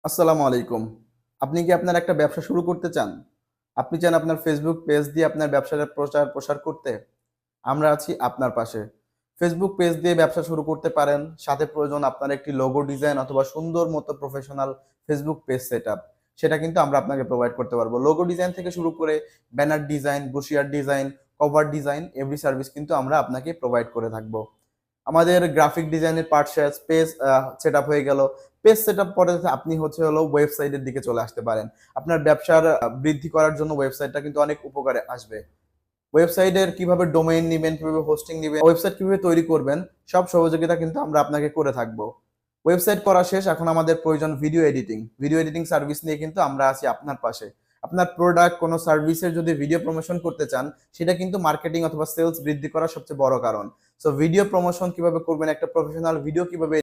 আসসালামু আলাইকুম। আপনি কি আপনার একটা ব্যবসা শুরু করতে চান? আপনি চান আপনার Facebook পেজ দিয়ে আপনার ব্যবসাটা প্রচার-প্রসার করতে? আমরা আছি আপনার পাশে। Facebook পেজ দিয়ে ব্যবসা শুরু করতে পারেন। সাথে প্রয়োজন আপনার একটি লোগো ডিজাইন অথবা সুন্দর মতো প্রফেশনাল Facebook পেজ সেটআপ। সেটা কিন্তু আমরা আপনাকে প্রোভাইড করতে পারবো। লোগো ডিজাইন থেকে শুরু করে banner design, brochure design, cover design every service কিন্তু আমরা আপনাকে প্রোভাইড করে থাকবো। আমাদের গ্রাফিক ডিজাইনের পার্ট শেষ, পেজ সেটআপ হয়ে গেল। পেজ সেটআপ পরে আপনি হলো ওয়েবসাইটের দিকে চলে আসতে পারেন। আপনার ব্যবসার বৃদ্ধি করার জন্য ওয়েবসাইটটা কিন্তু অনেক উপকারে আসবে। ওয়েবসাইটের কিভাবে ডোমেইন নিবেন, কিভাবে হোস্টিং নিবেন, ওয়েবসাইট কিভাবে তৈরি করবেন, সব সহযোগিতা কিন্তু আমরা আপনাকে করে থাকবো। ওয়েবসাইট করা শেষ, এখন আমাদের প্রয়োজন video editing. Video editing service নিয়ে কিন্তু আমরা আছি আপনার পাশে। আপনার প্রোডাক্ট কোনো সার্ভিসের যদি ভিডিও প্রমোশন করতে চান, সেটা কিন্তু মার্কেটিং অথবা সেলস বৃদ্ধি করার সবচেয়ে বড় কারণ। সো ভিডিও প্রমোশন কিভাবে করবেন, একটা প্রফেশনাল ভিডিও কিভাবে